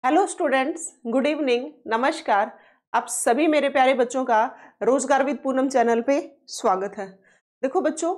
Hello students, good evening, नमस्कार। आप सभी मेरे प्यारे बच्चों का रोजगार विद पूनम चैनल पे स्वागत है। देखो बच्चों,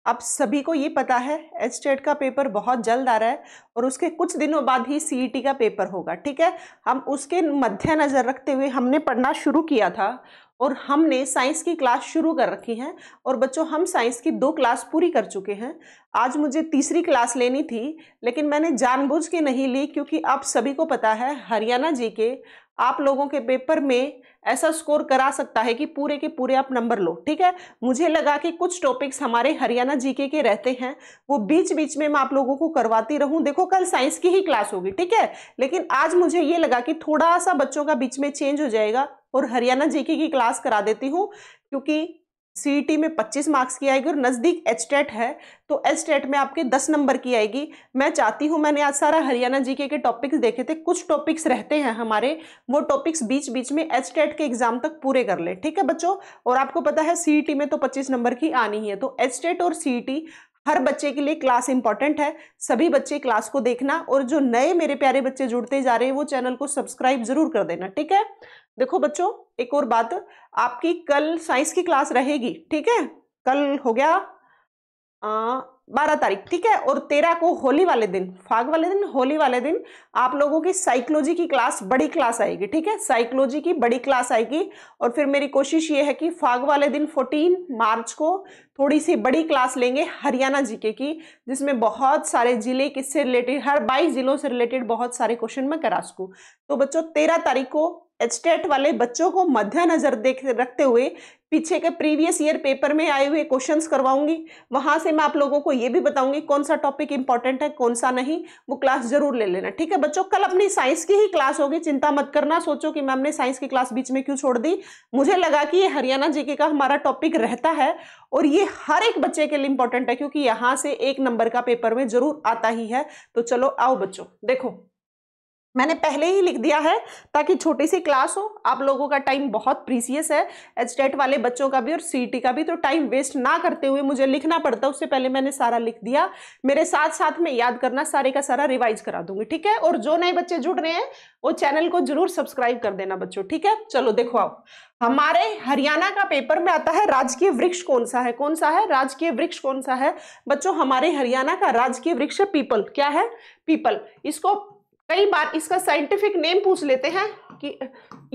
आप सभी को ये पता है एचटेट का पेपर बहुत जल्द आ रहा है और उसके कुछ दिनों बाद ही सीईटी का पेपर होगा। ठीक है, हम उसके मद्देनजर रखते हुए हमने पढ़ना शुरू किया था और हमने साइंस की क्लास शुरू कर रखी है। और बच्चों, हम साइंस की 2 क्लास पूरी कर चुके हैं। आज मुझे तीसरी क्लास लेनी थी, लेकिन मैंने जानबूझ के नहीं ली, क्योंकि आप सभी को पता है हरियाणा जीके आप लोगों के पेपर में ऐसा स्कोर करा सकता है कि पूरे के पूरे आप नंबर लो। ठीक है, मुझे लगा कि कुछ टॉपिक्स हमारे हरियाणा जीके के रहते हैं, वो बीच बीच में मैं आप लोगों को करवाती रहूं। देखो, कल साइंस की ही क्लास होगी, ठीक है, लेकिन आज मुझे ये लगा कि थोड़ा सा बच्चों का बीच में चेंज हो जाएगा और हरियाणा जीके की क्लास करा देती हूँ, क्योंकि सीईटी में 25 मार्क्स की आएगी और नजदीक एचटेट है, तो एचटेट में आपके 10 नंबर की आएगी। मैं चाहती हूं, मैंने आज सारा हरियाणा जीके के टॉपिक्स देखे थे, कुछ टॉपिक्स रहते हैं हमारे, वो टॉपिक्स बीच बीच में एचटेट के एग्जाम तक पूरे कर ले। ठीक है बच्चों, और आपको पता है सीईटी में तो 25 नंबर की आनी ही है, तो एचटेट और सीईटी हर बच्चे के लिए क्लास इंपॉर्टेंट है। सभी बच्चे क्लास को देखना, और जो नए मेरे प्यारे बच्चे जुड़ते जा रहे हैं वो चैनल को सब्सक्राइब जरूर कर देना। ठीक है, देखो बच्चों, एक और बात, आपकी कल साइंस की क्लास रहेगी। ठीक है, कल हो गया 12 तारीख, ठीक है, और 13 को होली वाले दिन, फाग वाले दिन, होली वाले दिन आप लोगों की साइकोलॉजी की क्लास, बड़ी क्लास आएगी। ठीक है, साइकोलॉजी की बड़ी क्लास आएगी। और फिर मेरी कोशिश ये है कि फाग वाले दिन 14 मार्च को थोड़ी सी बड़ी क्लास लेंगे हरियाणा जीके की, जिसमें बहुत सारे जिले किससे रिलेटेड, हर 22 जिलों से रिलेटेड बहुत सारे क्वेश्चन मैं करा सकूं। तो बच्चों, 13 तारीख को एचटेट वाले बच्चों को मद्देनजर देख रखते हुए पीछे के प्रीवियस ईयर पेपर में आए हुए क्वेश्चंस करवाऊंगी। वहां से मैं आप लोगों को ये भी बताऊंगी कौन सा टॉपिक इंपॉर्टेंट है, कौन सा नहीं, वो क्लास जरूर ले लेना। ठीक है बच्चों, कल अपनी साइंस की ही क्लास होगी, चिंता मत करना, सोचो कि मैम ने साइंस की क्लास बीच में क्यों छोड़ दी। मुझे लगा कि ये हरियाणा जीके का हमारा टॉपिक रहता है और ये हर एक बच्चे के लिए इंपॉर्टेंट है, क्योंकि यहां से 1 नंबर का पेपर में जरूर आता ही है। तो चलो आओ बच्चों, देखो मैंने पहले ही लिख दिया है ताकि छोटी सी क्लास हो। आप लोगों का टाइम बहुत प्रीसियस है, एचटेट वाले बच्चों का भी और सीईटी का भी, तो टाइम वेस्ट ना करते हुए मुझे लिखना पड़ता, उससे पहले मैंने सारा लिख दिया। मेरे साथ साथ में याद करना, सारे का सारा रिवाइज करा दूंगी। ठीक है, और जो नए बच्चे जुड़ रहे हैं वो चैनल को जरूर सब्सक्राइब कर देना बच्चों। ठीक है, चलो देखो, आप हमारे हरियाणा का पेपर में आता है राजकीय वृक्ष कौन सा है, कौन सा है राजकीय वृक्ष, कौन सा है बच्चों, हमारे हरियाणा का राजकीय वृक्ष है पीपल। क्या है? पीपल। इसको कई बार इसका साइंटिफिक नेम पूछ लेते हैं कि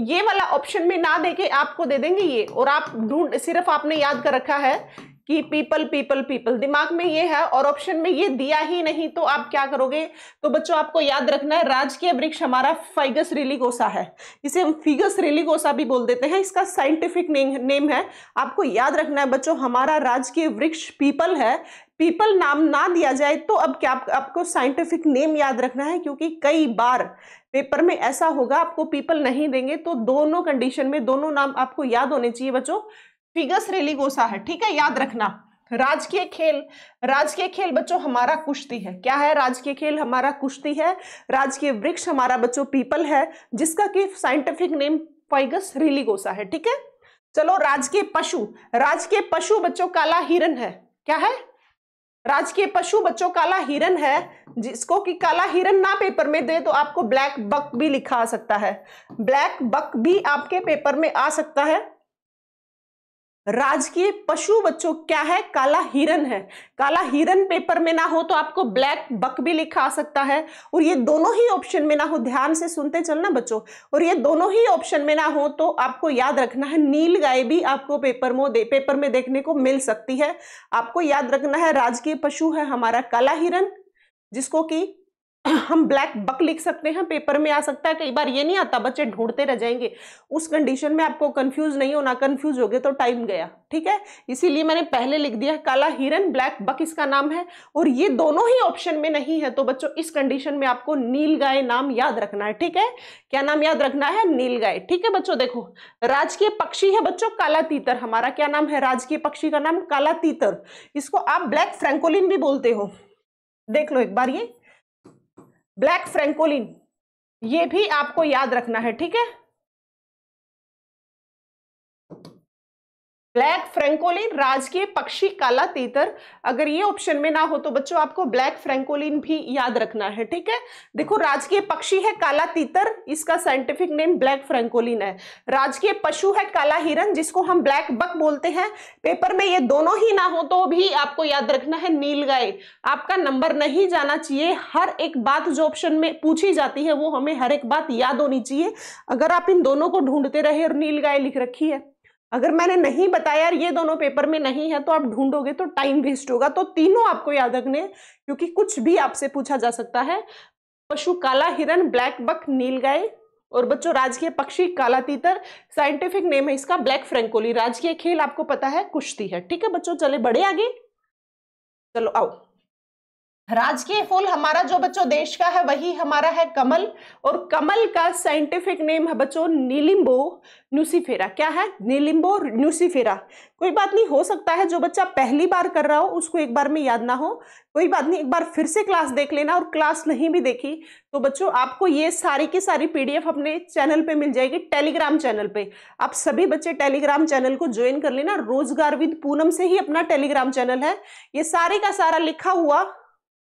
ये वाला ऑप्शन में ना देके आपको दे देंगे ये, और आप ढूंढ, सिर्फ आपने याद कर रखा है कि पीपल पीपल पीपल, दिमाग में ये है और ऑप्शन में ये दिया ही नहीं, तो आप क्या करोगे? तो बच्चों, आपको याद रखना है राजकीय वृक्ष हमारा फाइगस रेलिगोसा है, इसे हम फिगस रेलिगोसा भी बोल देते हैं, इसका साइंटिफिक नेम है। आपको याद रखना है बच्चों, हमारा राजकीय वृक्ष पीपल है। पीपल नाम ना दिया जाए तो अब क्या आपको साइंटिफिक नेम याद रखना है, क्योंकि कई बार पेपर में ऐसा होगा आपको पीपल नहीं देंगे, तो दोनों कंडीशन में दोनों नाम आपको याद होने चाहिए बच्चों। फिगस रेलिगोसा है, ठीक है, याद रखना। राजकीय खेल बच्चों हमारा कुश्ती है। क्या है? राजकीय खेल हमारा कुश्ती है। राजकीय वृक्ष हमारा बच्चों पीपल है, जिसका कि साइंटिफिक नेम फाइगस रेलिगोसा है। ठीक है, चलो राजकीय पशु बच्चों काला हिरन है। क्या है? राजकीय पशु बच्चों काला हिरन है, जिसको कि काला हिरन ना पेपर में दे तो आपको ब्लैक बक भी लिखा आ सकता है, ब्लैक बक भी आपके पेपर में आ सकता है। राजकीय पशु बच्चों क्या है? काला हिरन है। काला हिरन पेपर में ना हो तो आपको ब्लैक बक भी लिखा आ सकता है, और ये दोनों ही ऑप्शन में ना हो, ध्यान से सुनते चलना बच्चों, और ये दोनों ही ऑप्शन में ना हो तो आपको याद रखना है नील गाय भी आपको पेपर में देखने को मिल सकती है। आपको याद रखना है राजकीय पशु है हमारा काला हिरन, जिसको कि हम ब्लैक बक लिख सकते हैं, पेपर में आ सकता है। कई बार ये नहीं आता, बच्चे ढूंढते रह जाएंगे, उस कंडीशन में आपको कंफ्यूज नहीं होना, कंफ्यूज हो गए तो टाइम गया। ठीक है, इसीलिए मैंने पहले लिख दिया काला हिरन, ब्लैक बक इसका नाम है, और ये दोनों ही ऑप्शन में नहीं है, तो बच्चों इस कंडीशन में आपको नीलगाय नाम याद रखना है। ठीक है, क्या नाम याद रखना है? नीलगाय। ठीक है बच्चों, देखो राजकीय पक्षी है बच्चों काला तीतर, हमारा क्या नाम है? राजकीय पक्षी का नाम काला तीतर, इसको आप ब्लैक फ्रैंकोलिन भी बोलते हो। देख लो एक बार, ये ब्लैक फ्रैंकोलिन, ये भी आपको याद रखना है। ठीक है, ब्लैक फ्रैंकोलिन, राजकीय पक्षी काला तीतर। अगर ये ऑप्शन में ना हो तो बच्चों आपको ब्लैक फ्रैंकोलिन भी याद रखना है, ठीक है। देखो राजकीय पक्षी है काला तीतर, इसका साइंटिफिक नेम ब्लैक फ्रैंकोलिन है। राजकीय पशु है काला हिरन, जिसको हम ब्लैक बक बोलते हैं। पेपर में ये दोनों ही ना हो तो भी आपको याद रखना है नीलगाय। आपका नंबर नहीं जाना चाहिए, हर एक बात जो ऑप्शन में पूछी जाती है वो हमें हर एक बात याद होनी चाहिए। अगर आप इन दोनों को ढूंढते रहे और नीलगाय लिख रखी है, अगर मैंने नहीं बताया ये दोनों पेपर में नहीं है तो आप ढूंढोगे तो टाइम वेस्ट होगा। तो तीनों आपको याद रखने, क्योंकि कुछ भी आपसे पूछा जा सकता है। पशु काला हिरन, ब्लैक बक, नीलगाय, और बच्चों राजकीय पक्षी काला तीतर, साइंटिफिक नेम है इसका ब्लैक फ्रैंकोली। राजकीय खेल आपको पता है कुश्ती है, ठीक है बच्चों। चले बढ़े आगे, चलो आओ। राजकीय फूल हमारा जो बच्चों देश का है वही हमारा है कमल, और कमल का साइंटिफिक नेम है बच्चों नीलिम्बो न्यूसीफेरा। क्या है? नीलिम्बो न्यूसीफेरा। कोई बात नहीं, हो सकता है जो बच्चा पहली बार कर रहा हो उसको एक बार में याद ना हो, कोई बात नहीं, एक बार फिर से क्लास देख लेना। और क्लास नहीं भी देखी तो बच्चों आपको ये सारी की सारी पीडीएफ अपने चैनल पे मिल जाएगी, टेलीग्राम चैनल पे। आप सभी बच्चे टेलीग्राम चैनल को ज्वाइन कर लेना, रोजगार विद पूनम से ही अपना टेलीग्राम चैनल है। ये सारे का सारा लिखा हुआ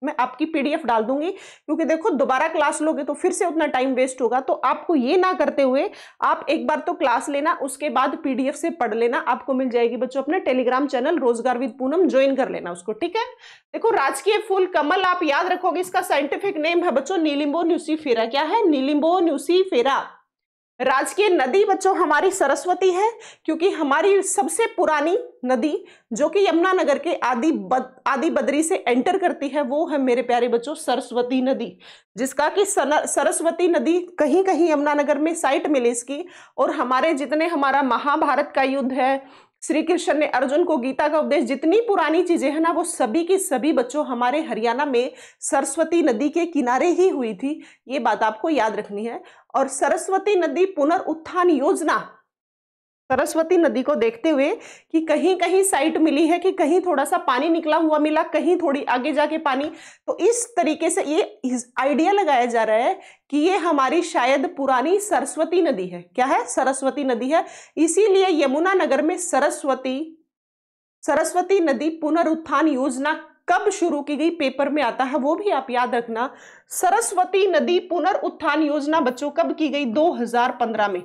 मैं आपकी पीडीएफ डाल दूंगी, क्योंकि देखो दोबारा क्लास लोगे तो फिर से उतना टाइम वेस्ट होगा। तो आपको ये ना करते हुए आप एक बार तो क्लास लेना, उसके बाद पीडीएफ से पढ़ लेना, आपको मिल जाएगी बच्चों अपने टेलीग्राम चैनल रोजगार विद पूनम, ज्वाइन कर लेना उसको, ठीक है। देखो राजकीय फूल कमल आप याद रखोगे, इसका साइंटिफिक नेम है बच्चों नीलिम्बो न्यूसीफेरा। क्या है? नीलिम्बो न्यूसीफेरा। राजकीय नदी बच्चों हमारी सरस्वती है, क्योंकि हमारी सबसे पुरानी नदी जो कि यमुनानगर के आदि बद्री से एंटर करती है वो है मेरे प्यारे बच्चों सरस्वती नदी, जिसका कि सरस्वती नदी कहीं कहीं यमुनानगर में साइट मिली इसकी। और हमारे जितने हमारा महाभारत का युद्ध है, श्री कृष्ण ने अर्जुन को गीता का उपदेश, जितनी पुरानी चीजें हैं ना वो सभी की सभी बच्चों हमारे हरियाणा में सरस्वती नदी के किनारे ही हुई थी, ये बात आपको याद रखनी है। और सरस्वती नदी पुनरुत्थान योजना, सरस्वती नदी को देखते हुए कि कहीं कहीं साइट मिली है कि कहीं थोड़ा सा पानी निकला हुआ मिला, कहीं थोड़ी आगे जाके पानी, तो इस तरीके से ये आइडिया लगाया जा रहा है कि ये हमारी शायद पुरानी सरस्वती नदी है। क्या है? सरस्वती नदी है। इसीलिए यमुनानगर में सरस्वती नदी पुनरुत्थान योजना कब शुरू की गई, पेपर में आता है वो भी आप याद रखना। सरस्वती नदी पुनरुत्थान योजना बच्चों कब की गई? 2015 में।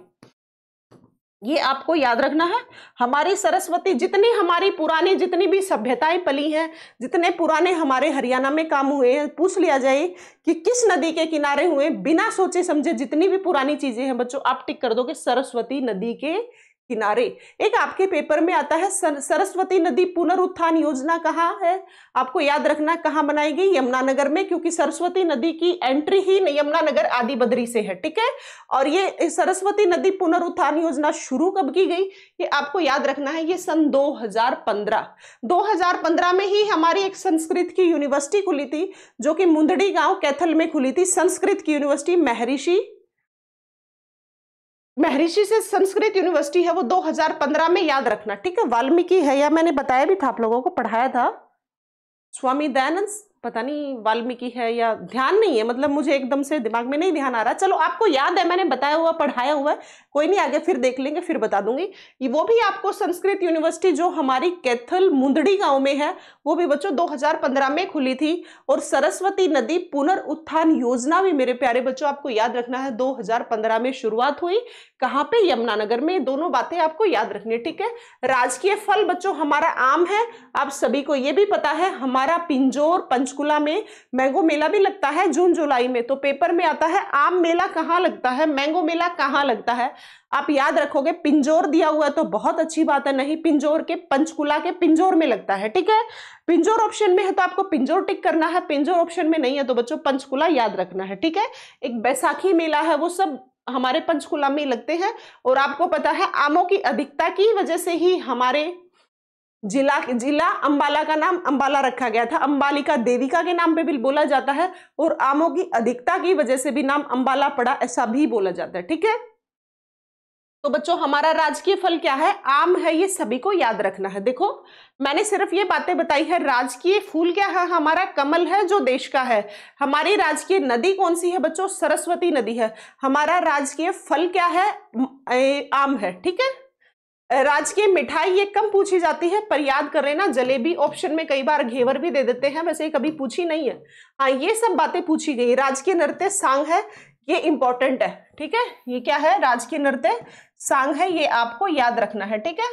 ये आपको याद रखना है। हमारी सरस्वती, जितनी हमारी पुरानी जितनी भी सभ्यताएं पली हैं, जितने पुराने हमारे हरियाणा में काम हुए हैं, पूछ लिया जाए कि किस नदी के किनारे हुए, बिना सोचे समझे जितनी भी पुरानी चीजें हैं बच्चों आप टिक कर दोगे सरस्वती नदी के किनारे। एक आपके पेपर में आता है सरस्वती नदी पुनरुत्थान योजना कहाँ है, आपको याद रखना कहाँ बनाई गई? यमुनानगर में, क्योंकि सरस्वती नदी की एंट्री ही यमुनानगर आदि बद्री से है, ठीक है। और ये सरस्वती नदी पुनरुत्थान योजना शुरू कब की गई ये आपको याद रखना है, ये सन 2015 में ही हमारी एक संस्कृत की यूनिवर्सिटी खुली थी जो कि मुंदड़ी गांव कैथल में खुली थी। संस्कृत की यूनिवर्सिटी महर्षि से संस्कृत यूनिवर्सिटी है वो 2015 में, याद रखना, ठीक है। वाल्मीकि है, या मैंने बताया भी था आप लोगों को, पढ़ाया था, स्वामी दयानंद, पता नहीं वाल्मीकि है या ध्यान नहीं है, मतलब मुझे एकदम से दिमाग में नहीं ध्यान आ रहा। चलो आपको याद है, मैंने बताया हुआ पढ़ाया हुआ है, कोई नहीं, आगे फिर देख लेंगे, फिर बता दूंगी। वो भी आपको संस्कृत यूनिवर्सिटी जो हमारी कैथल मुंदड़ी गांव में है वो भी बच्चों 2015 में खुली थी। और सरस्वती नदी पुनरुत्थान योजना भी मेरे प्यारे बच्चों आपको याद रखना है 2015 में शुरुआत हुई। कहाँ पे? यमुनानगर में। दोनों बातें आपको याद रखनी है, ठीक है। राजकीय फल बच्चों हमारा आम है, आप सभी को ये भी पता है। हमारा पिंजौर पंचकुला में मैंगो मेला भी लगता है जून जुलाई में, तो पेपर में आता है आम मेला कहाँ लगता है, मैंगो मेला कहाँ लगता है, आप याद रखोगे। पिंजौर दिया हुआ है तो बहुत अच्छी बात है, नहीं पिंजौर के पंचकुला के पिंजौर में लगता है, ठीक है। पिंजौर ऑप्शन में है तो आपको पिंजौर टिक करना है, पिंजौर ऑप्शन में नहीं है तो बच्चों पंचकुला याद रखना है, ठीक है। एक बैसाखी मेला है वो सब हमारे पंचकुला में लगते हैं। और आपको पता है आमों की अधिकता की वजह से ही हमारे जिला अंबाला का नाम अंबाला रखा गया था, अंबालिका देविका के नाम पे भी बोला जाता है। और आमों की अधिकता की वजह से भी नाम अंबाला पड़ा, ऐसा भी बोला जाता है, ठीक है। तो बच्चों हमारा राजकीय फल क्या है? आम है, ये सभी को याद रखना है। देखो मैंने सिर्फ ये बातें बताई है। राजकीय फूल क्या है? हमारा कमल है जो देश का है। हमारी राजकीय नदी कौन सी है बच्चों? सरस्वती नदी है। हमारा राजकीय फल क्या है? आम है, ठीक है। राजकीय मिठाई ये कम पूछी जाती है, पर याद कर लेना, जलेबी ऑप्शन में कई बार घेवर भी दे देते हैं, वैसे कभी पूछी नहीं है। हाँ, ये सब बातें पूछी गई। राजकीय नृत्य सांग है, ये इंपॉर्टेंट है, ठीक है। ये क्या है? राजकीय नृत्य सांग है, ये आपको याद रखना है, ठीक है।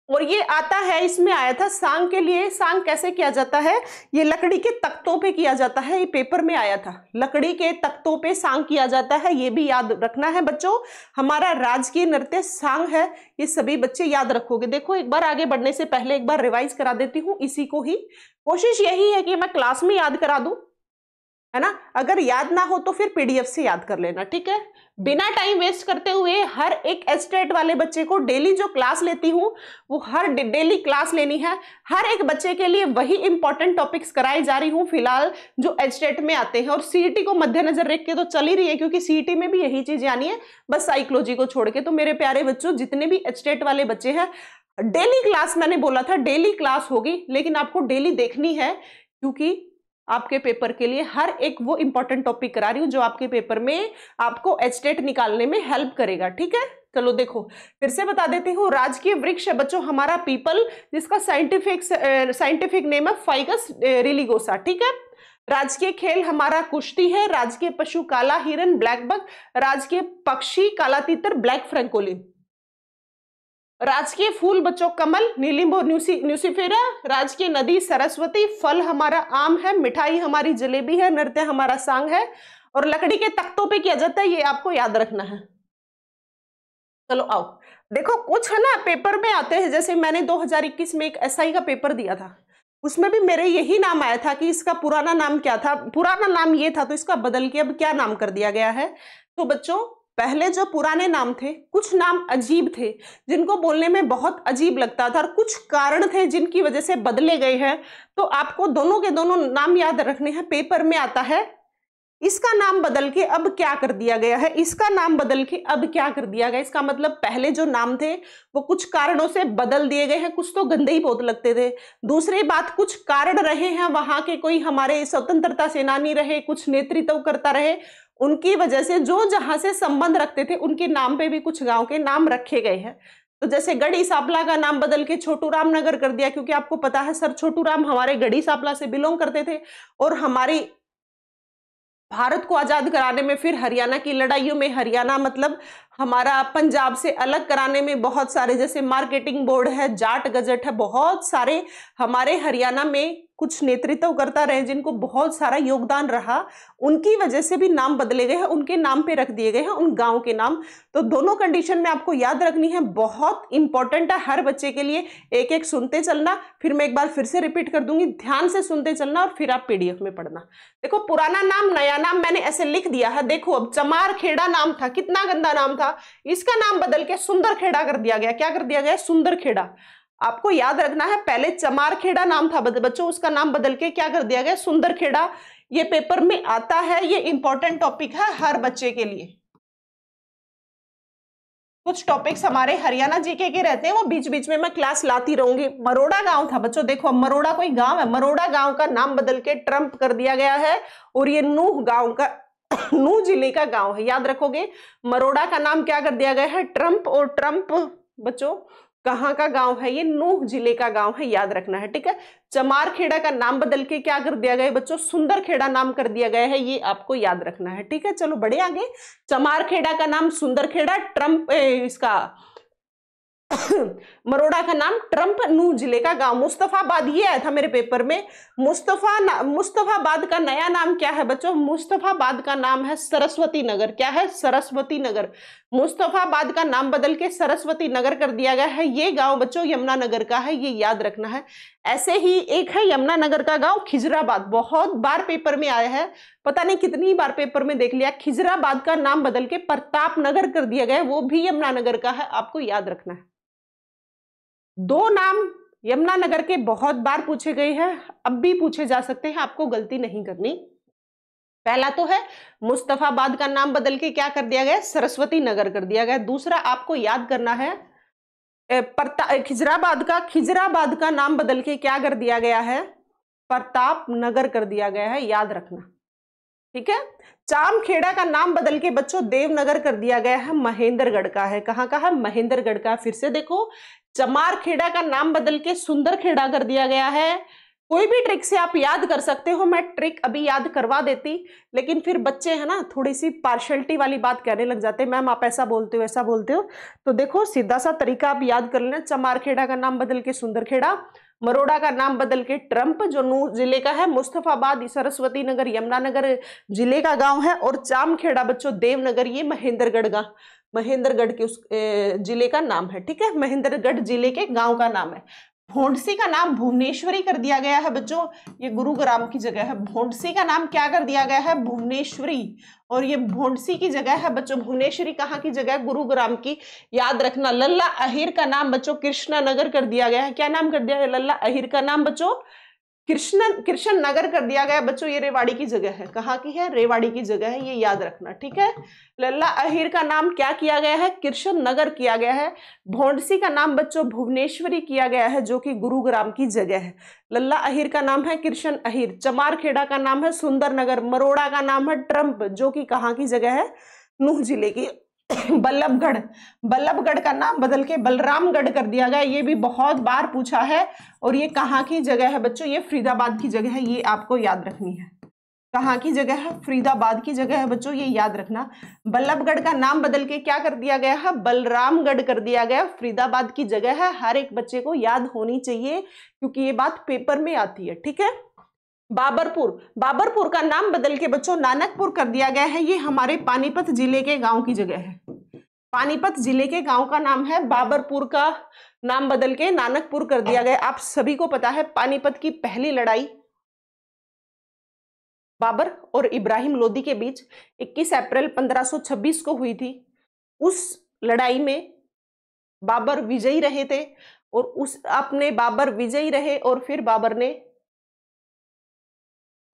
और ये आता है, इसमें आया था सांग के लिए। सांग कैसे किया जाता है? ये लकड़ी के तख्तों पे किया जाता है, ये पेपर में आया था। लकड़ी के तख्तों पे सांग किया जाता है, ये भी याद रखना है बच्चों। हमारा राजकीय नृत्य सांग है, ये सभी बच्चे याद रखोगे। देखो, एक बार आगे बढ़ने से पहले एक बार रिवाइज करा देती हूँ इसी को ही। कोशिश यही है कि मैं क्लास में याद करा दूं, है ना। अगर याद ना हो तो फिर पीडीएफ से याद कर लेना, ठीक है। बिना टाइम वेस्ट करते हुए हर एक एस्टेट वाले बच्चे को डेली जो क्लास लेती हूँ वो हर डेली क्लास लेनी है। हर एक बच्चे के लिए वही इंपॉर्टेंट टॉपिक्स कराई जा रही हूँ फिलहाल जो एस्टेट में आते हैं, और सीईटी को मद्देनजर रख के तो चल ही रही है, क्योंकि सीईटी में भी यही चीज आनी है, बस साइकोलॉजी को छोड़ के। तो मेरे प्यारे बच्चों, जितने भी एस्टेट वाले बच्चे हैं, डेली क्लास, मैंने बोला था डेली क्लास होगी, लेकिन आपको डेली देखनी है, क्योंकि आपके पेपर के लिए हर एक वो इंपॉर्टेंट टॉपिक करा रही हूं जो आपके पेपर में आपको एस्टेट निकालने में हेल्प करेगा, ठीक है। चलो देखो, फिर से बता देती हूँ। राजकीय वृक्ष है बच्चों हमारा पीपल, जिसका साइंटिफिक नेम है फाइकस रिलिगोसा, ठीक है। राजकीय खेल हमारा कुश्ती है। राजकीय पशु काला हिरन ब्लैक बक। राजकीय पक्षी काला तीतर ब्लैक फ्रैंकोलिन। राजकीय फूल बच्चों कमल नीलिम्बो न्यूसिफेरा। राजकीय नदी सरस्वती। फल हमारा आम है। मिठाई हमारी जलेबी है। नृत्य हमारा सांग है। और लकड़ी के तख्तों पे किया जाता है, ये आपको याद रखना है। चलो आओ देखो, कुछ है ना पेपर में आते हैं, जैसे मैंने 2021 में एक एसआई का पेपर दिया था, उसमें भी मेरे यही नाम आया था कि इसका पुराना नाम क्या था। पुराना नाम ये था तो इसका बदल के अब क्या नाम कर दिया गया है। तो बच्चों, पहले जो पुराने नाम थे, कुछ नाम अजीब थे जिनको बोलने में बहुत अजीब लगता था, और कुछ कारण थे जिनकी वजह से बदले गए हैं। तो आपको दोनों के दोनों नाम याद रखने हैं। पेपर में आता है इसका नाम बदल के अब क्या कर दिया गया है, इसका नाम बदल के अब क्या कर दिया गया। इसका मतलब पहले जो नाम थे वो कुछ कारणों से बदल दिए गए हैं। कुछ तो गंदे ही बहुत लगते थे। दूसरी बात, कुछ कारण रहे हैं, वहां के कोई हमारे स्वतंत्रता सेनानी रहे, कुछ नेतृत्व करता रहे, उनकी वजह से जो जहां से संबंध रखते थे उनके नाम पे भी कुछ गांव के नाम रखे गए हैं। तो जैसे गढ़ी सापला का नाम बदल के छोटू राम नगर कर दिया, क्योंकि आपको पता है सर छोटू राम हमारे गढ़ी सापला से बिलोंग करते थे, और हमारी भारत को आजाद कराने में, फिर हरियाणा की लड़ाइयों में, हरियाणा मतलब हमारा पंजाब से अलग कराने में बहुत सारे, जैसे मार्केटिंग बोर्ड है, जाट गजट है, बहुत सारे हमारे हरियाणा में कुछ नेतृत्व करता रहे जिनको बहुत सारा योगदान रहा, उनकी वजह से भी नाम बदले गए हैं, उनके नाम पे रख दिए गए हैं उन गांव के नाम। तो दोनों कंडीशन में आपको याद रखनी है, बहुत इंपॉर्टेंट है हर बच्चे के लिए। एक एक सुनते चलना, फिर मैं एक बार फिर से रिपीट कर दूंगी, ध्यान से सुनते चलना और फिर आप पीडीएफ में पढ़ना। देखो, पुराना नाम नया नाम मैंने ऐसे लिख दिया है। देखो, अब चमार खेड़ा नाम था, कितना गंदा नाम था, इसका नाम बदल के सुंदर खेड़ा कर दिया गया। क्या कर दिया गया? सुंदर खेड़ा। आपको याद रखना है, पहले चमार खेड़ा नाम था बच्चों, उसका नाम बदल के क्या कर दिया गया? सुंदर खेड़ा। ये पेपर में आता है, ये इंपॉर्टेंट टॉपिक है हर बच्चे के लिए। कुछ टॉपिक्स हमारे हरियाणा जीके के रहते हैं, वो बीच बीच में मैं क्लास लाती रहूंगी। मरोड़ा गांव था बच्चों, देखो मरोड़ा कोई गांव है, मरोड़ा गांव का नाम बदल के ट्रंप कर दिया गया है, और ये नूह गांव का नूह जिले का गांव है, याद रखोगे। मरोड़ा का नाम क्या कर दिया गया है? ट्रंप। और ट्रंप बच्चों कहाँ का गांव है? ये नूह जिले का गांव है, याद रखना है, ठीक है। चमार खेड़ा का नाम बदल के क्या कर दिया गया बच्चों? सुंदर खेड़ा नाम कर दिया गया है, ये आपको याद रखना है, ठीक है। चलो बढ़े आगे। चमार खेड़ा का नाम सुंदर खेड़ा, ट्रंप इसका मरोड़ा का नाम ट्रंप, नूह जिले का गांव। मुस्तफाबाद ये आया था मेरे पेपर में। मुस्तफाबाद का नया नाम क्या है बच्चों? मुस्तफाबाद का नाम है सरस्वती नगर। क्या है? सरस्वती नगर। मुस्तफाबाद का नाम बदल के सरस्वती नगर कर दिया गया है। ये गांव बच्चों यमुनानगर का है, ये याद रखना है। ऐसे ही एक है यमुनानगर का गांव खिजराबाद, बहुत बार पेपर में आया है, पता नहीं कितनी बार पेपर में देख लिया। खिजराबाद का नाम बदल के प्रताप नगर कर दिया गया, वो भी यमुनानगर का है, आपको याद रखना है। दो नाम यमुनानगर के बहुत बार पूछे गए हैं, अब भी पूछे जा सकते हैं, आपको गलती नहीं करनी। पहला तो है मुस्तफाबाद का नाम बदल के क्या कर दिया गया? सरस्वती नगर कर दिया गया। दूसरा आपको याद करना है, खिजराबाद का नाम बदल के क्या कर दिया गया है? प्रताप नगर कर दिया गया है, याद रखना। ठीक है। चामखेड़ा का नाम बदल के बच्चों देवनगर कर दिया गया है, महेंद्रगढ़ का है। कहाँ का है? महेंद्रगढ़ का। फिर से देखो, चमारखेड़ा का नाम बदल के सुंदरखेड़ा कर दिया गया है। कोई भी ट्रिक से आप याद कर सकते हो, मैं ट्रिक अभी याद करवा देती, लेकिन फिर बच्चे है ना थोड़ी सी पार्शलिटी वाली बात कहने लग जाते हैं, मैम आप ऐसा बोलते हो ऐसा बोलते हो। तो देखो सीधा सा तरीका आप याद कर लेना, चमारखेड़ा का नाम बदल के सुंदरखेड़ा, मरोड़ा का नाम बदल के ट्रंप जो नूह जिले का है, मुस्तफाबाद सरस्वती नगर यमुनानगर जिले का गांव है, और चामखेड़ा बच्चों देवनगर ये महेंद्रगढ़ के उस जिले का नाम है। ठीक है, महेंद्रगढ़ जिले के गांव का नाम है। भोंडसी का नाम भुवनेश्वरी कर दिया गया है बच्चों, ये गुरुग्राम की जगह है। भोंडसी का नाम क्या कर दिया गया है? भुवनेश्वरी। और ये भोंडसी की जगह है बच्चों, भुवनेश्वरी कहाँ की जगह है? गुरुग्राम की। याद रखना। लल्ला अहिर का नाम बच्चों कृष्णनगर कर दिया गया है। क्या नाम कर दिया गया? लल्ला अहिर का नाम बच्चों कृष्ण नगर कर दिया गया बच्चों, ये रेवाड़ी की जगह है। कहाँ की है? रेवाड़ी की जगह है, ये याद रखना। ठीक है, लल्ला अहिर का नाम क्या किया गया है? कृष्ण नगर किया गया है। भोंडसी का नाम बच्चों भुवनेश्वरी किया गया है, जो कि गुरुग्राम की जगह है। लल्ला अहिर का नाम है कृष्ण अहिर। चमारखेड़ा का नाम है सुंदरनगर। मरोड़ा का नाम है ट्रंप, जो कि कहाँ की जगह है? नूह जिले की। बल्लभगढ़ का नाम बदल के बलरामगढ़ कर दिया गया, ये भी बहुत बार पूछा है। और ये कहाँ की जगह है बच्चों? ये फरीदाबाद की जगह है, ये आपको याद रखनी है। कहाँ की जगह है? फरीदाबाद की जगह है बच्चों, ये याद रखना। बल्लभगढ़ का नाम बदल के क्या कर दिया गया है? बलरामगढ़ कर दिया गया, फरीदाबाद की जगह है। हर एक बच्चे को याद होनी चाहिए, क्योंकि ये बात पेपर में आती है। ठीक है, बाबरपुर का नाम बदल के बच्चों नानकपुर कर दिया गया है, ये हमारे पानीपत जिले के गांव की जगह है। पानीपत जिले के गांव का नाम है, बाबरपुर का नाम बदल के नानकपुर कर दिया गया। आप सभी को पता है पानीपत की पहली लड़ाई बाबर और इब्राहिम लोदी के बीच 21 अप्रैल 1526 को हुई थी। उस लड़ाई में बाबर विजयी रहे थे, और बाबर विजयी रहे और फिर बाबर ने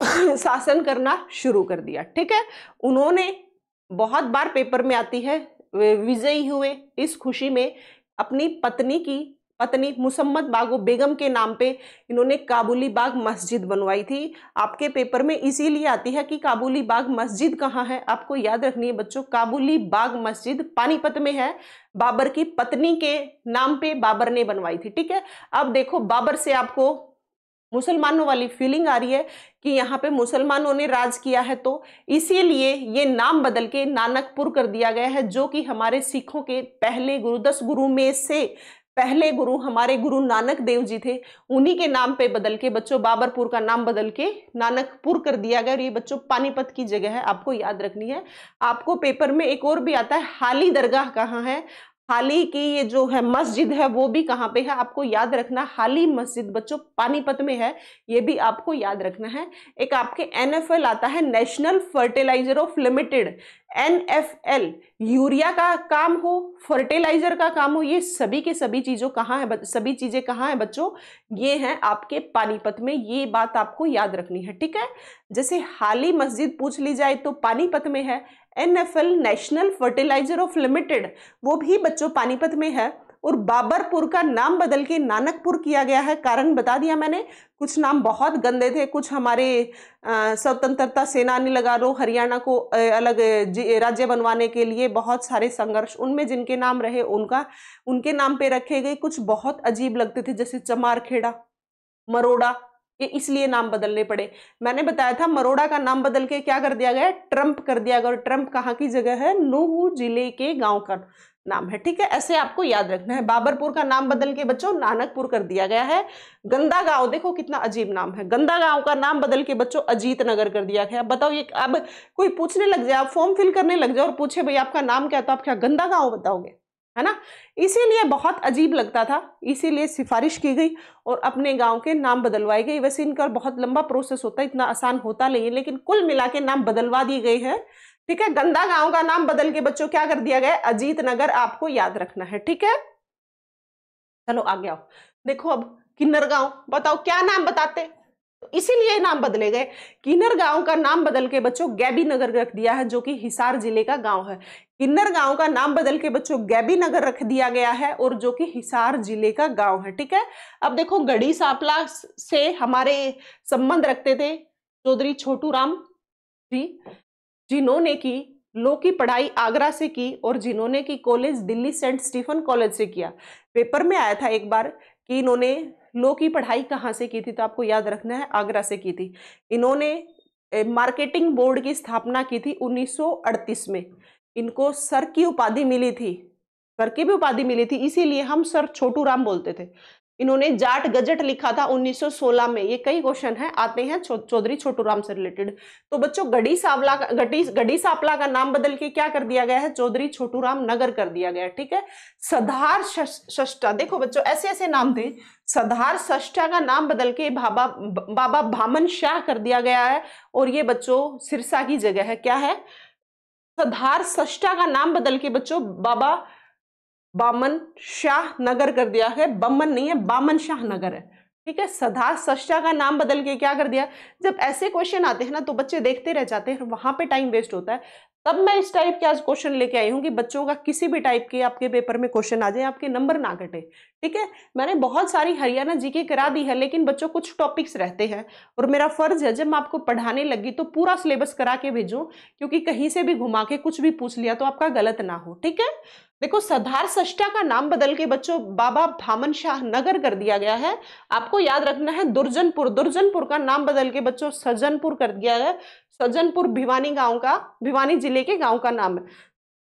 शासन करना शुरू कर दिया। ठीक है, उन्होंने बहुत बार पेपर में आती है, विजयी हुए इस खुशी में अपनी पत्नी मुसम्मद बागो बेगम के नाम पे इन्होंने काबुली बाग मस्जिद बनवाई थी। आपके पेपर में इसीलिए आती है कि काबुली बाग मस्जिद कहाँ है, आपको याद रखनी है बच्चों। काबुली बाग मस्जिद पानीपत में है, बाबर की पत्नी के नाम पे बाबर ने बनवाई थी। ठीक है, अब देखो बाबर से आपको मुसलमानों वाली फीलिंग आ रही है कि यहाँ पे मुसलमानों ने राज किया है, तो इसीलिए ये नाम बदल के नानकपुर कर दिया गया है, जो कि हमारे सिखों के पहले गुरु 10 गुरु में से पहले गुरु हमारे गुरु नानक देव जी थे। उन्हीं के नाम पे बदल के बच्चों बाबरपुर का नाम बदल के नानकपुर कर दिया गया। और ये बच्चों पानीपत की जगह है, आपको याद रखनी है। आपको पेपर में एक और भी आता है, हाली दरगाह कहाँ है? हाली की ये जो है मस्जिद है वो भी कहाँ पे है, आपको याद रखना। हाली मस्जिद बच्चों पानीपत में है, ये भी आपको याद रखना है। एक आपके एनएफएल आता है, National Fertilizer of Limited, NFL. Urea का काम हो, फर्टिलाइजर का काम हो, ये सभी के सभी चीजों कहाँ है, सभी चीजें कहाँ है बच्चों? ये हैं आपके पानीपत में, ये बात आपको याद रखनी है। ठीक है, जैसे हाली मस्जिद पूछ ली जाए तो पानीपत में है। NFL National Fertilizer of Limited वो भी बच्चों पानीपत में है। और बाबरपुर का नाम बदल के नानकपुर किया गया है, कारण बता दिया मैंने। कुछ नाम बहुत गंदे थे, कुछ हमारे स्वतंत्रता सेनानी लगा लो, हरियाणा को अलग राज्य बनवाने के लिए बहुत सारे संघर्ष, उनमें जिनके नाम रहे उनके नाम पे रखे गए। कुछ बहुत अजीब लगते थे, जैसे चमारखेड़ा, मरोड़ा, ये इसलिए नाम बदलने पड़े। मैंने बताया था मरोड़ा का नाम बदल के क्या कर दिया गया? ट्रंप कर दिया गया। और ट्रंप कहाँ की जगह है? नूह जिले के गांव का नाम है। ठीक है, ऐसे आपको याद रखना है। बाबरपुर का नाम बदल के बच्चों नानकपुर कर दिया गया है। गंदा गांव, देखो कितना अजीब नाम है, गंदा गांव का नाम बदल के बच्चों अजीत नगर कर दिया गया। बताओ, ये अब कोई पूछने लग जाए, आप फॉर्म फिल करने लग जाओ और पूछे भाई आपका नाम क्या, तो आप क्या गंदा गांव बताओगे, है ना? इसीलिए बहुत अजीब लगता था, इसीलिए सिफारिश की गई और अपने गांव के नाम बदलवाए गए। वैसे इनका बहुत लंबा प्रोसेस होता है, इतना आसान होता नहीं है, लेकिन कुल मिला के नाम बदलवा दिए गए हैं। ठीक है, गंदा गांव का नाम बदल के बच्चों क्या कर दिया गया? अजीत नगर, आपको याद रखना है। ठीक है, चलो आगे आओ। देखो अब किन्नर गांव, बताओ क्या नाम बताते, तो इसीलिए नाम बदले गए। किन्नर गांव का नाम बदल के बच्चों गैबी नगर रख दिया है, जो कि हिसार जिले का गांव है। किन्नर गांव का नाम बदल के बच्चों गैबी नगर रख दिया गया है, और जो कि हिसार जिले का गांव है। ठीक है, अब देखो गढ़ी सांपला से हमारे संबंध रखते थे चौधरी छोटू राम जी, जिन्होंने की लॉ की पढ़ाई आगरा से की और जिन्होंने की college Delhi Saint Stephen college से किया। पेपर में आया था एक बार कि इन्होंने लॉ की पढ़ाई कहाँ से की थी, तो आपको याद रखना है आगरा से की थी। इन्होंने मार्केटिंग बोर्ड की स्थापना की थी 1938 में। इनको सर की उपाधि मिली थी, सर की भी उपाधि मिली थी, इसीलिए हम सर छोटू राम बोलते थे। इन्होंने जाट गजट लिखा था 1916 में। ये कई क्वेश्चन हैं आते हैं चौधरी छोटू राम से रिलेटेड। तो बच्चों गढ़ी सापला का नाम बदल के क्या कर दिया गया है, चौधरी छोटू राम नगर कर दिया गया है। ठीक है। सधार सष्टा, देखो बच्चों ऐसे ऐसे नाम थे। सधार सष्टा का नाम बदल के बाबा भामन शाह कर दिया गया है। और ये बच्चों सिरसा की जगह है। क्या है, सधार सष्टा का नाम बदल के बच्चों बाबा बामन शाह नगर कर दिया है। बमन नहीं है, बामन शाह नगर है। ठीक है। सधार सष्टा का नाम बदल के क्या कर दिया। जब ऐसे क्वेश्चन आते हैं ना तो बच्चे देखते रह जाते हैं, वहां पे टाइम वेस्ट होता है। तब मैं इस टाइप के आज क्वेश्चन लेके आई हूँ कि बच्चों का किसी भी टाइप के आपके पेपर में क्वेश्चन आ जाए, आपके नंबर ना कटे। ठीक है। मैंने बहुत सारी हरियाणा जीके करा दी है, लेकिन बच्चों कुछ टॉपिक्स रहते हैं और मेरा फर्ज है जब मैं आपको पढ़ाने लगी तो पूरा सिलेबस करा के भेजूं, क्योंकि कहीं से भी घुमा के कुछ भी पूछ लिया तो आपका गलत ना हो। ठीक है। देखो सधार सष्टा का नाम बदल के बच्चों बाबा भामन शाह नगर कर दिया गया है। आपको याद रखना है दुर्जनपुर, दुर्जनपुर का नाम बदल के बच्चों सज्जनपुर कर दिया है। सज्जनपुर भिवानी गांव का, भिवानी जिले के गांव का नाम है।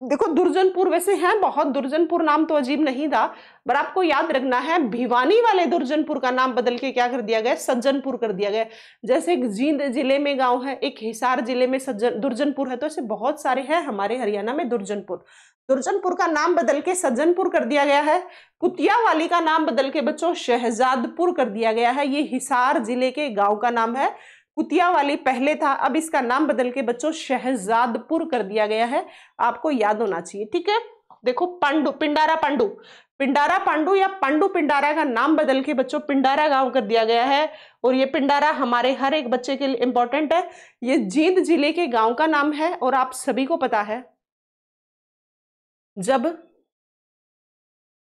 देखो दुर्जनपुर वैसे है बहुत, दुर्जनपुर नाम तो अजीब नहीं था, पर आपको याद रखना है भिवानी वाले दुर्जनपुर का नाम बदल के क्या कर दिया गया, सज्जनपुर कर दिया गया। जैसे जींद जिले में गांव है, एक हिसार जिले में दुर्जनपुर है, तो ऐसे बहुत सारे हैं हमारे हरियाणा में दुर्जनपुर। दुर्जनपुर का नाम बदल के सज्जनपुर कर दिया गया है। कुतियावाली का नाम बदल के बच्चों शहजादपुर कर दिया गया है। ये हिसार जिले के गांव का नाम है। कुतियावाली पहले था, अब इसका नाम बदल के बच्चों शहजादपुर कर दिया गया है। आपको याद होना चाहिए। ठीक है। देखो पांडु, पिंडारा पांडु, पिंडारा पांडु या पांडु पिंडारा का नाम बदल के बच्चों पिंडारा गांव कर दिया गया है। और ये पिंडारा हमारे हर एक बच्चे के लिए इंपॉर्टेंट है। ये जींद जिले के गांव का नाम है। और आप सभी को पता है जब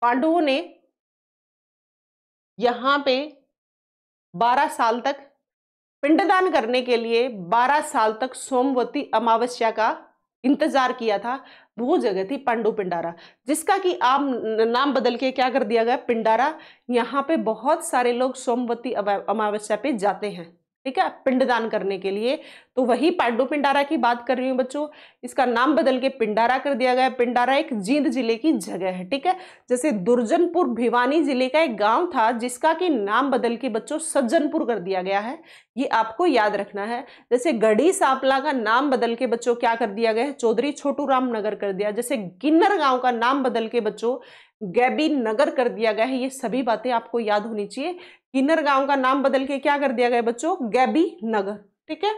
पांडवों ने यहां पे 12 साल तक पिंडदान करने के लिए 12 साल तक सोमवती अमावस्या का इंतजार किया था, वो जगह थी पांडु पिंडारा, जिसका कि आप नाम बदल के क्या कर दिया गया, पिंडारा। यहाँ पे बहुत सारे लोग सोमवती अमावस्या पे जाते हैं। ठीक है, पिंडदान करने के लिए। तो वही पांडु पिंडारा की बात कर रही हूँ बच्चों। इसका नाम बदल के पिंडारा कर दिया गया। पिंडारा एक जींद जिले की जगह है। ठीक है। जैसे दुर्जनपुर भिवानी जिले का एक गांव था, जिसका कि नाम बदल के बच्चों सज्जनपुर कर दिया गया है। ये आपको याद रखना है। जैसे गढ़ी सापला का नाम बदल के बच्चों क्या कर दिया गया है, चौधरी छोटू राम नगर कर दिया। जैसे गिन्नर गांव का नाम बदल के बच्चों गैबी नगर कर दिया गया है। ये सभी बातें आपको याद होनी चाहिए। गिन्नर गांव का नाम बदल के क्या कर दिया गया बच्चों, गैबी नगर। ठीक है,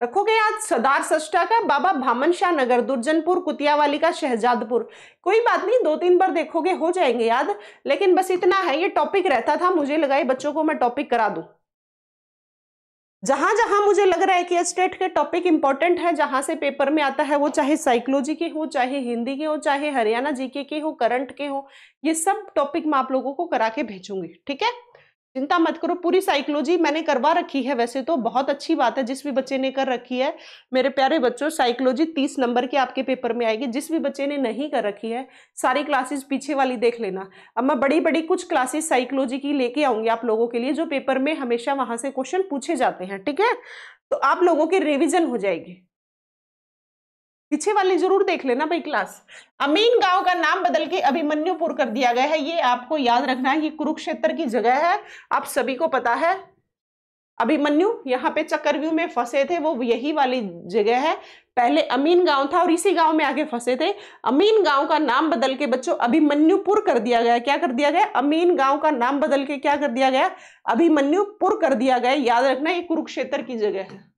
रखोगे याद। सदार सष्टा का बाबा भामन शाह नगर, दुर्जनपुर, कुतियावाली का शहजादपुर। कोई बात नहीं, 2-3 बार देखोगे हो जाएंगे याद। लेकिन बस इतना है, ये टॉपिक रहता था, मुझे लगा ये बच्चों को मैं टॉपिक करा दूं। जहां जहां मुझे लग रहा है कि स्टेट के टॉपिक इंपॉर्टेंट है, जहां से पेपर में आता है, वो चाहे साइकोलॉजी के हो, चाहे हिंदी के हो, चाहे हरियाणा जीके के हो, करंट के हो, ये सब टॉपिक मैं आप लोगों को करा के भेजूंगी। ठीक है, चिंता मत करो। पूरी साइकोलॉजी मैंने करवा रखी है, वैसे तो बहुत अच्छी बात है जिस भी बच्चे ने कर रखी है। मेरे प्यारे बच्चों, साइकोलॉजी 30 नंबर की आपके पेपर में आएगी। जिस भी बच्चे ने नहीं कर रखी है, सारी क्लासेस पीछे वाली देख लेना। अब मैं बड़ी बड़ी कुछ क्लासेस साइकोलॉजी की लेके आऊंगी आप लोगों के लिए, जो पेपर में हमेशा वहां से क्वेश्चन पूछे जाते हैं। ठीक है, तो आप लोगों की रिविजन हो जाएगी। पीछे वाली जरूर देख लेना भाई क्लास। अमीन गांव का नाम बदल के अभिमन्युपुर कर दिया गया है। ये आपको याद रखना है, ये कुरुक्षेत्र की जगह है, आप सभी को पता है। अभिमन्यु यहाँ पे चक्रव्यूह में फंसे थे, वो यही वाली जगह है। पहले अमीन गांव था और इसी गांव में आके फंसे थे। अमीन गांव का नाम बदल के बच्चों अभिमन्युपुर कर दिया गया। क्या कर दिया गया, अमीन गांव का नाम बदल के क्या कर दिया गया, अभिमन्युपुर कर दिया गया। याद रखना, ये कुरुक्षेत्र की जगह है।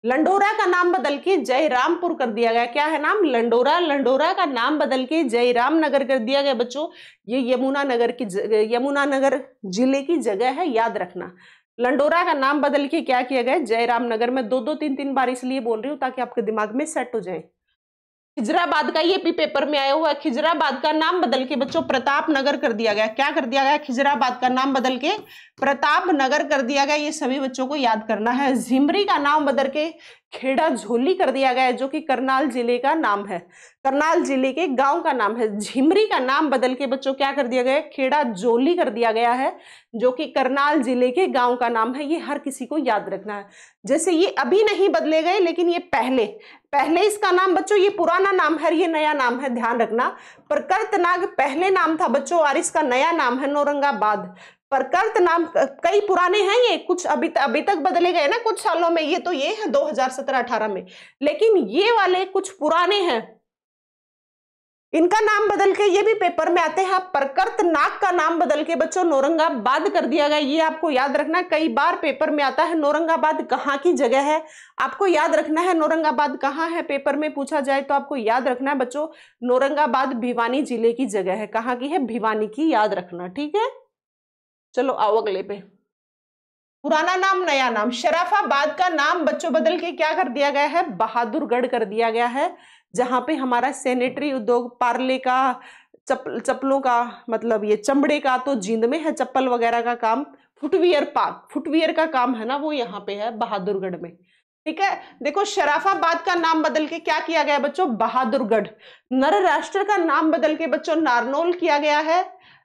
लंडोरा का नाम बदल के जयरामपुर कर दिया गया। क्या है नाम, लंडोरा। लंडोरा का नाम बदल के जयराम नगर कर दिया गया बच्चों। ये यमुना नगर जिले की जगह है, याद रखना। लंडोरा का नाम बदल के क्या किया गया, जयराम नगर। में 2-2, 3-3 बार इसलिए बोल रही हूँ ताकि आपके दिमाग में सेट हो जाए। खिजराबाद का ये भी पेपर में आया हुआ है। खिजराबाद का नाम बदल के बच्चों प्रताप नगर कर दिया गया। क्या कर दिया गया? खिजराबाद का नाम बदल के प्रताप नगर कर दिया गया। ये सभी बच्चों को याद करना है। झिमरी का नाम बदल के खेड़ा झोली कर दिया गया है, जो कि करनाल जिले का नाम है, करनाल जिले के गांव का नाम है। झिमरी का नाम बदल के बच्चों क्या कर दिया गया है? खेड़ा जोली कर दिया गया है, जो कि करनाल जिले के गांव का नाम है। ये हर किसी को याद रखना है। जैसे ये अभी नहीं बदले गए, लेकिन ये पहले पहले इसका नाम बच्चों, ये पुराना नाम है, ये नया नाम है, ध्यान रखना। परकर्तनाग पहले नाम था बच्चों, और इसका नया नाम है नौरंगाबाद। परकर्त नाम कई पुराने हैं, ये कुछ अभी तक बदले गए ना कुछ सालों में। ये तो ये है 2017-18 में, लेकिन ये वाले कुछ पुराने हैं, इनका नाम बदल के ये भी पेपर में आते हैं। परकर्त नाग का नाम बदल के बच्चों नौरंगाबाद कर दिया गया। ये आपको याद रखना, कई बार पेपर में आता है। नौरंगाबाद कहाँ की जगह है आपको याद रखना है। नौरंगाबाद कहाँ है, पेपर में पूछा जाए तो आपको याद रखना है बच्चों, नौरंगाबाद भिवानी जिले की जगह है। कहाँ की है? भिवानी की, याद रखना, ठीक है। चलो आओ अगले पे। पुराना नाम नया नाम। शराफाबाद का नाम बच्चों बदल के क्या कर दिया गया है? बहादुरगढ़ कर दिया गया है, जहां पे हमारा सैनिटरी उद्योग, पार्ले का, चप्पलों का, मतलब ये चमड़े का तो जींद में है, चप्पल वगैरह का काम, फुटवियर का काम है ना, वो यहाँ पे है बहादुरगढ़ में, ठीक है। देखो शराफाबाद का नाम बदल के क्या किया गया बच्चों? बहादुरगढ़। नर राष्ट्र का नाम बदल के बच्चों नारनौल किया गया है।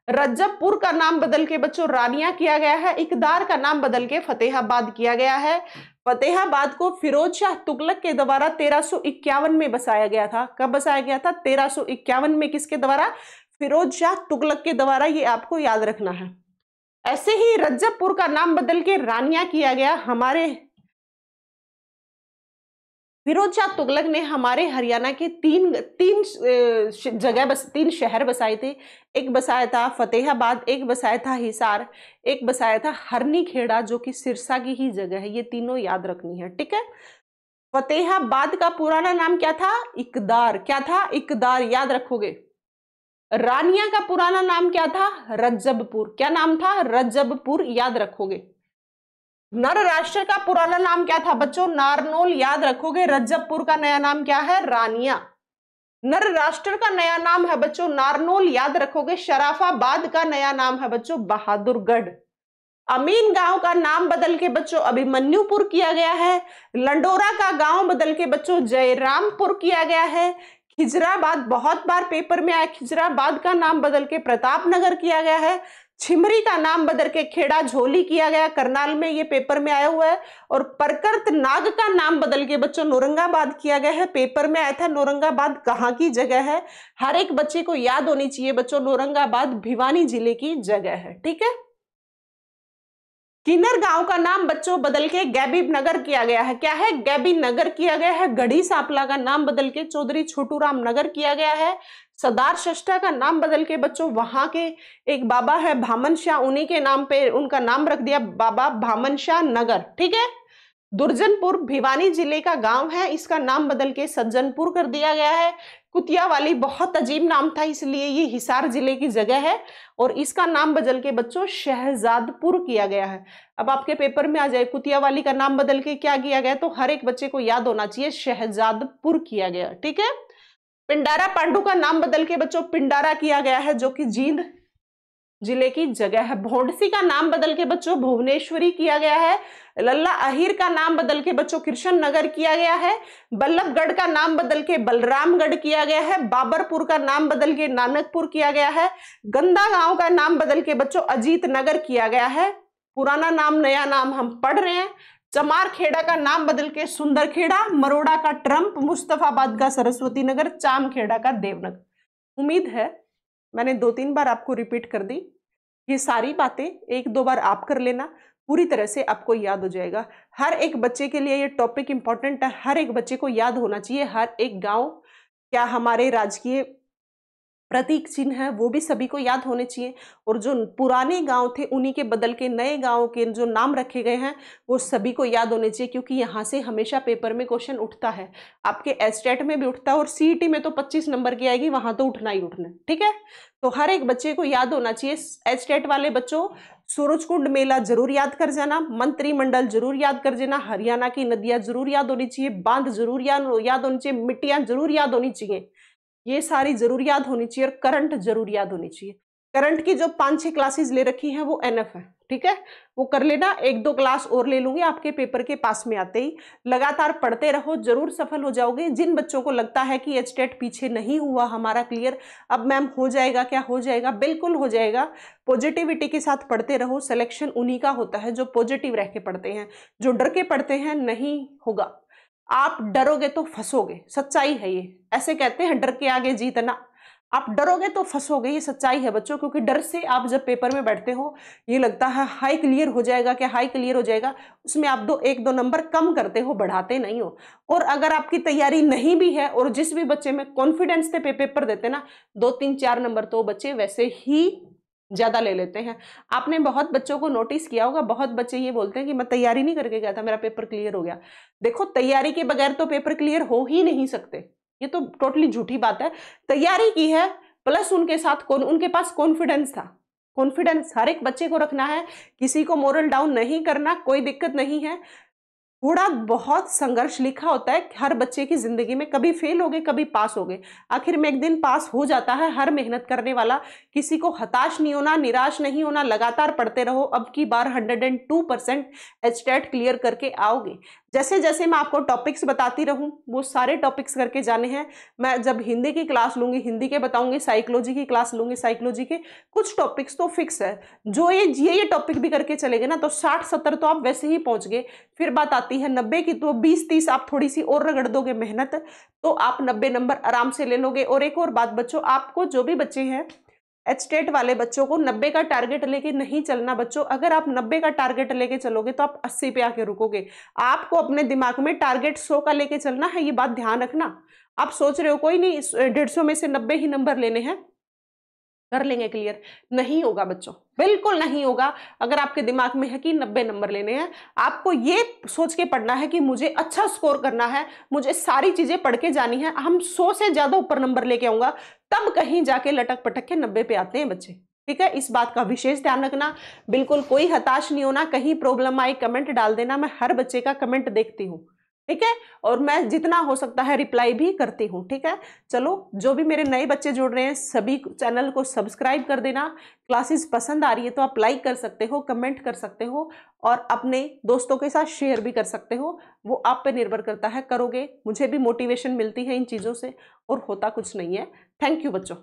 रज्जबपुर का नाम बदल के बच्चों रानिया किया गया है। इकदार का नाम बदल के फतेहाबाद किया गया है। फतेहाबाद को फिरोज शाह तुगलक के द्वारा 1351 में बसाया गया था। कब बसाया गया था? 1351 में। किसके द्वारा? फिरोज शाह तुगलक के द्वारा, ये आपको याद रखना है। ऐसे ही रज्जबपुर का नाम बदल के रानिया किया गया। हमारे फिरोज शाह तुगलक ने हमारे हरियाणा के तीन शहर बसाए थे। एक बसाया था फतेहाबाद, एक बसाया था हिसार, एक बसाया था हरनी खेड़ा, जो कि सिरसा की ही जगह है। ये तीनों याद रखनी है, ठीक है। फतेहाबाद का पुराना नाम क्या था? इकदार। क्या था? इकदार, याद रखोगे। रानिया का पुराना नाम क्या था? रज्जबपुर। क्या नाम था? रज्जबपुर, याद रखोगे। नर राष्ट्र का पुराना नाम क्या था बच्चों? नारनौल, याद रखोगे। रज्जबपुर का नया नाम क्या है? रानिया। नर राष्ट्र का नया नाम है बच्चों नारनौल, याद रखोगे। शराफाबाद का नया नाम है बच्चों बहादुरगढ़। अमीन गांव का नाम बदल के बच्चों अभिमन्युपुर किया गया है। लंडोरा का गांव बदल के बच्चों जयरामपुर किया गया है। खिजराबाद बहुत बार पेपर में आया, खिजराबाद का नाम बदल के प्रतापनगर किया गया है। छिमरी का नाम बदल के खेड़ा झोली किया गया, करनाल में, ये पेपर में आया हुआ है। और परकर्त नाग का नाम बदल के बच्चों नौरंगाबाद किया गया है, पेपर में आया था। नौरंगाबाद कहाँ की जगह है? हर एक बच्चे को याद होनी चाहिए बच्चों, नौरंगाबाद भिवानी जिले की जगह है, ठीक है। किन्नर गांव का नाम बच्चों बदल के गैबी नगर किया गया है। क्या है? गैबी नगर किया गया है। गढ़ी सांपला का नाम बदल के चौधरी छोटूराम नगर किया गया है। सरदार शस्टा का नाम बदल के बच्चों वहां के एक बाबा है भामन शाह, उन्हीं के नाम पे उनका नाम रख दिया बाबा भामन शाह नगर, ठीक है। दुर्जनपुर भिवानी जिले का गांव है, इसका नाम बदल के सज्जनपुर कर दिया गया है। कुतियावाली बहुत अजीब नाम था, इसलिए ये हिसार जिले की जगह है, और इसका नाम बदल के बच्चों शहजादपुर किया गया है। अब आपके पेपर में आ जाए कुतियावाली का नाम बदल के क्या किया गया, तो हर एक बच्चे को याद होना चाहिए शहजादपुर किया गया, ठीक है। पिंडारा पांडु का नाम बदल के बच्चों पिंडारा किया गया है, जो कि जींद जिले की जगह है। भोंडसी का नाम बदल के बच्चों भुवनेश्वरी किया गया है। लल्ला अहिर का नाम बदल के बच्चों कृष्ण नगर किया गया है। बल्लभगढ़ का नाम बदल के बलरामगढ़ किया गया है। बाबरपुर का नाम बदल के नानकपुर किया गया है। गंदा गांव का नाम बदल के बच्चों अजीत नगर किया गया है। पुराना नाम नया नाम हम पढ़ रहे हैं। चमार खेड़ा का नाम बदल के सुंदर खेड़ा, मरोड़ा का ट्रंप, मुस्तफाबाद का सरस्वती नगर, चाम खेड़ा का देवनगर। उम्मीद है मैंने 2-3 बार आपको रिपीट कर दी। ये सारी बातें 1-2 बार आप कर लेना, पूरी तरह से आपको याद हो जाएगा। हर एक बच्चे के लिए ये टॉपिक इंपॉर्टेंट है, हर एक बच्चे को याद होना चाहिए। हर एक गांव, क्या हमारे राजकीय प्रतीक चिन्ह है वो भी सभी को याद होने चाहिए, और जो पुराने गांव थे उन्हीं के बदल के नए गांव के जो नाम रखे गए हैं वो सभी को याद होने चाहिए, क्योंकि यहाँ से हमेशा पेपर में क्वेश्चन उठता है। आपके एस्टेट में भी उठता है और सीईटी में तो 25 नंबर की आएगी, वहां तो उठना ही उठना, ठीक है। तो हर एक बच्चे को याद होना चाहिए। एस्टेट वाले बच्चों सूरजकुंड मेला जरूर याद कर जाना, मंत्रिमंडल जरूर याद कर जाना, हरियाणा की नदियां जरूर याद होनी चाहिए, बांध जरूर याद होनी चाहिए, मिट्टियां जरूर याद होनी चाहिए, ये सारी जरूर याद होनी चाहिए, और करंट जरूर याद होनी चाहिए। करंट की जो 5-6 क्लासेस ले रखी हैं वो एनफ है, ठीक है, वो कर लेना। 1-2 क्लास और ले लूंगी आपके पेपर के पास में आते ही। लगातार पढ़ते रहो, जरूर सफल हो जाओगे। जिन बच्चों को लगता है कि एचटेट पीछे नहीं हुआ हमारा क्लियर, अब मैम हो जाएगा क्या, हो जाएगा, बिल्कुल हो जाएगा। पॉजिटिविटी के साथ पढ़ते रहो, सिलेक्शन उन्हीं का होता है जो पॉजिटिव रह के पढ़ते हैं, जो डर के पढ़ते हैं नहीं होगा। आप डरोगे तो फंसोगे, सच्चाई है ये। ऐसे कहते हैं डर के आगे जीतना, आप डरोगे तो फंसोगे, ये सच्चाई है बच्चों। क्योंकि डर से आप जब पेपर में बैठते हो ये लगता है हाई क्लियर हो जाएगा क्या, हाई क्लियर हो जाएगा, उसमें आप 1-2 नंबर कम करते हो, बढ़ाते नहीं हो। और अगर आपकी तैयारी नहीं भी है और जिस भी बच्चे में कॉन्फिडेंस से पेपर देते ना, 2-3-4 नंबर तो बच्चे वैसे ही ज्यादा ले लेते हैं। आपने बहुत बच्चों को नोटिस किया होगा, बहुत बच्चे ये बोलते हैं कि मैं तैयारी नहीं करके गया था, मेरा पेपर क्लियर हो गया। देखो, तैयारी के बगैर तो पेपर क्लियर हो ही नहीं सकते, ये तो टोटली झूठी बात है। तैयारी की है प्लस उनके साथ उनके पास कॉन्फिडेंस था। कॉन्फिडेंस हर एक बच्चे को रखना है, किसी को मोरल डाउन नहीं करना, कोई दिक्कत नहीं है। थोड़ा बहुत संघर्ष लिखा होता है हर बच्चे की जिंदगी में, कभी फेल हो गए कभी पास हो गए, आखिर में एक दिन पास हो जाता है हर मेहनत करने वाला। किसी को हताश नहीं होना, निराश नहीं होना, लगातार पढ़ते रहो। अब की बार 102% एचटेट क्लियर करके आओगे। जैसे जैसे मैं आपको टॉपिक्स बताती रहूं वो सारे टॉपिक्स करके जाने हैं। मैं जब हिंदी की क्लास लूंगी हिंदी के बताऊंगी, साइकोलॉजी की क्लास लूंगी साइकोलॉजी के। कुछ टॉपिक्स तो फिक्स है, जो ये टॉपिक भी करके चलेंगे ना तो 60-70 तो आप वैसे ही पहुंच गए। फिर बात आती है 90 की, तो 20-30 आप थोड़ी सी और रगड़ दोगे मेहनत तो आप 90 नंबर आराम से ले लोगे। और एक और बात बच्चों, आपको जो भी बच्चे हैं एचटेट वाले बच्चों को 90 का टारगेट लेके नहीं चलना बच्चों। अगर आप 90 का टारगेट लेके चलोगे तो आप 80 पे आके रुकोगे। आपको अपने दिमाग में टारगेट 100 का लेके चलना है, ये बात ध्यान रखना। आप सोच रहे हो कोई नहीं 150 में से 90 ही नंबर लेने हैं, कर लेंगे क्लियर, नहीं होगा बच्चों, बिल्कुल नहीं होगा। अगर आपके दिमाग में है कि 90 नंबर लेने हैं, आपको ये सोच के पढ़ना है कि मुझे अच्छा स्कोर करना है, मुझे सारी चीजें पढ़ के जानी है, हम 100 से ज्यादा ऊपर नंबर लेके आऊंगा, तब कहीं जाके लटक पटक के 90 पे आते हैं बच्चे, ठीक है। इस बात का विशेष ध्यान रखना, बिल्कुल कोई हताश नहीं होना। कहीं प्रॉब्लम आई कमेंट डाल देना, मैं हर बच्चे का कमेंट देखती हूँ, ठीक है, और मैं जितना हो सकता है रिप्लाई भी करती हूँ, ठीक है। चलो, जो भी मेरे नए बच्चे जुड़ रहे हैं सभी चैनल को सब्सक्राइब कर देना। क्लासेस पसंद आ रही है तो आप लाइक कर सकते हो, कमेंट कर सकते हो, और अपने दोस्तों के साथ शेयर भी कर सकते हो। वो आप पे निर्भर करता है, करोगे मुझे भी मोटिवेशन मिलती है इन चीज़ों से, और होता कुछ नहीं है। थैंक यू बच्चों।